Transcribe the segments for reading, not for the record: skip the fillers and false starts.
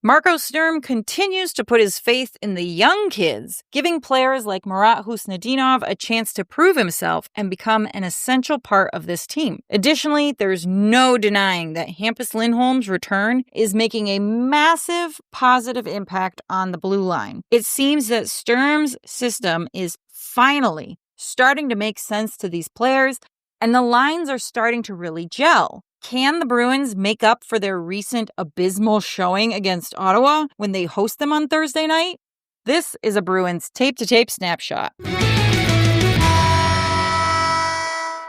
Marco Sturm continues to put his faith in the young kids, giving players like Marat Khusnutdinov a chance to prove himself and become an essential part of this team. Additionally, there's no denying that Hampus Lindholm's return is making a massive positive impact on the blue line. It seems that Sturm's system is finally starting to make sense to these players, and the lines are starting to really gel. Can the Bruins make up for their recent abysmal showing against Ottawa when they host them on Thursday night? This is a Bruins tape-to-tape snapshot.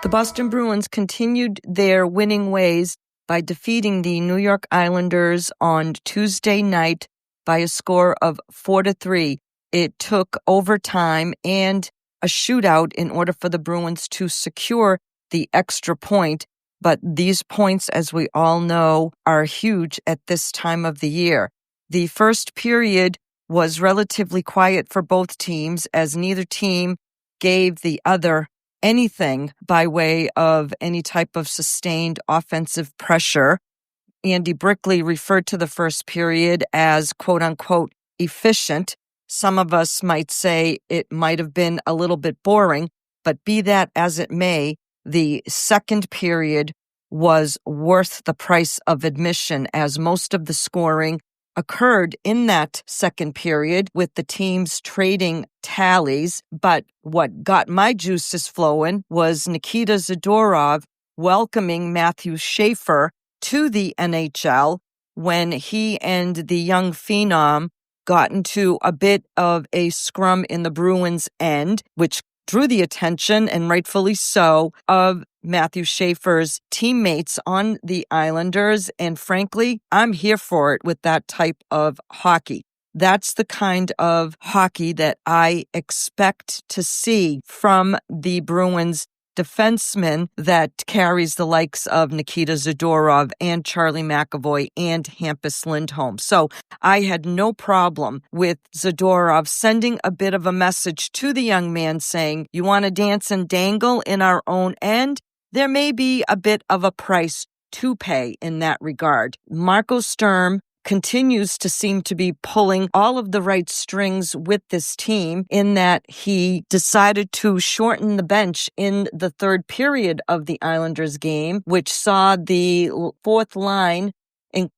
The Boston Bruins continued their winning ways by defeating the New York Islanders on Tuesday night by a score of 4-3. It took overtime and a shootout in order for the Bruins to secure the extra point. But these points, as we all know, are huge at this time of the year. The first period was relatively quiet for both teams, as neither team gave the other anything by way of any type of sustained offensive pressure. Andy Brickley referred to the first period as quote-unquote efficient. Some of us might say it might have been a little bit boring, but be that as it may, the second period was worth the price of admission, as most of the scoring occurred in that second period with the teams trading tallies. But what got my juices flowing was Nikita Zadorov welcoming Matthew Schaefer to the NHL when he and the young phenom got into a bit of a scrum in the Bruins' end, which drew the attention, and rightfully so, of Matthew Schaefer's teammates on the Islanders. And frankly, I'm here for it with that type of hockey. That's the kind of hockey that I expect to see from the Bruins defenseman that carries the likes of Nikita Zadorov and Charlie McAvoy and Hampus Lindholm. So I had no problem with Zadorov sending a bit of a message to the young man saying, you want to dance and dangle in our own end? There may be a bit of a price to pay in that regard. Marco Sturm continues to seem to be pulling all of the right strings with this team, in that he decided to shorten the bench in the third period of the Islanders game, which saw the fourth line,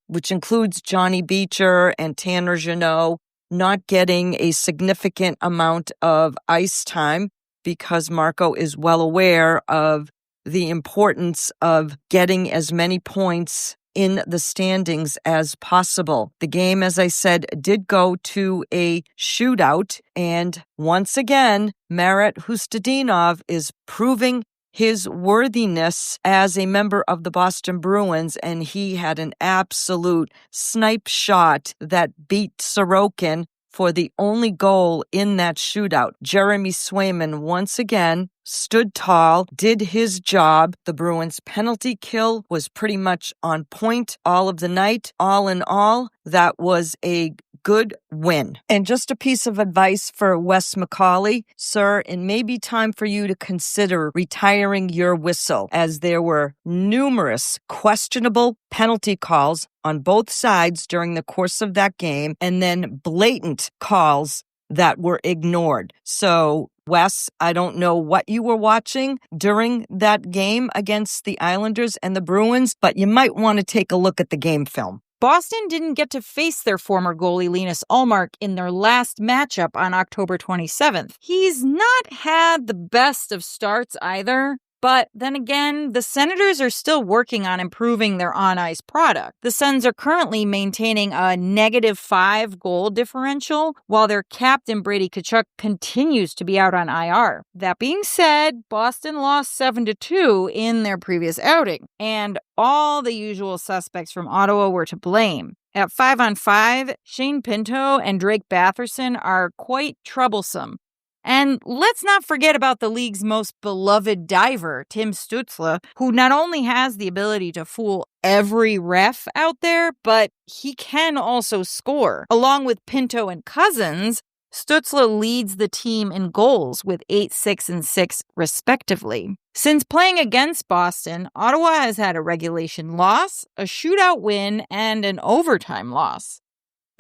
which includes Johnny Beecher and Tanner Jeannot, not getting a significant amount of ice time, because Marco is well aware of the importance of getting as many points in the standings as possible. The game, as I said, did go to a shootout, and once again, Marat Khusnutdinov is proving his worthiness as a member of the Boston Bruins, and he had an absolute snipe shot that beat Sorokin for the only goal in that shootout. Jeremy Swayman once again stood tall, did his job. The Bruins' penalty kill was pretty much on point all of the night. All in all, that was a good win. And just a piece of advice for Wes McCauley, sir, it may be time for you to consider retiring your whistle, as there were numerous questionable penalty calls on both sides during the course of that game, and then blatant calls that were ignored. So, Wes, I don't know what you were watching during that game against the Islanders and the Bruins, but you might want to take a look at the game film. Boston didn't get to face their former goalie Linus Ullmark in their last matchup on October 27th. He's not had the best of starts either. But then again, the Senators are still working on improving their on-ice product. The Sens are currently maintaining a -5 goal differential, while their captain Brady Tkachuk continues to be out on IR. That being said, Boston lost 7-2 in their previous outing, and all the usual suspects from Ottawa were to blame. At 5-on-5, Shane Pinto and Drake Batherson are quite troublesome. And let's not forget about the league's most beloved diver, Tim Stützle, who not only has the ability to fool every ref out there, but he can also score. Along with Pinto and Cousins, Stützle leads the team in goals with 8, 6, and 6 respectively. Since playing against Boston, Ottawa has had a regulation loss, a shootout win, and an overtime loss.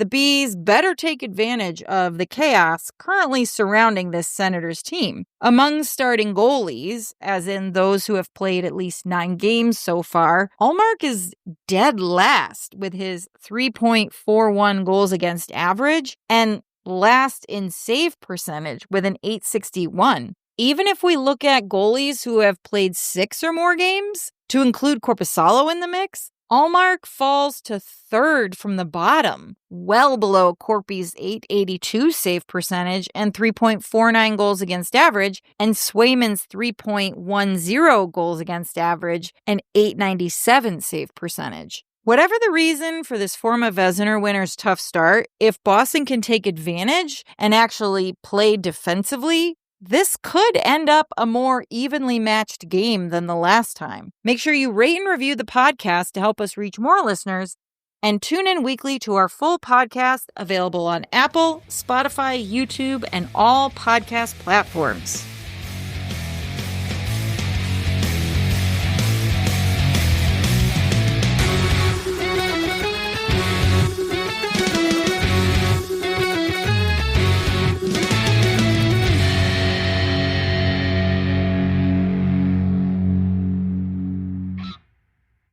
The Bees better take advantage of the chaos currently surrounding this Senators team. Among starting goalies, as in those who have played at least 9 games so far, Ullmark is dead last with his 3.41 goals against average and last in save percentage with an .861. Even if we look at goalies who have played 6 or more games, to include Korpisalo in the mix, Ullmark falls to 3rd from the bottom, well below Corpy's .882 save percentage and 3.49 goals against average, and Swayman's 3.10 goals against average and .897 save percentage. Whatever the reason for this former Vezina winner's tough start, if Boston can take advantage and actually play defensively, this could end up a more evenly matched game than the last time. Make sure you rate and review the podcast to help us reach more listeners, and tune in weekly to our full podcast available on Apple, Spotify, YouTube, and all podcast platforms.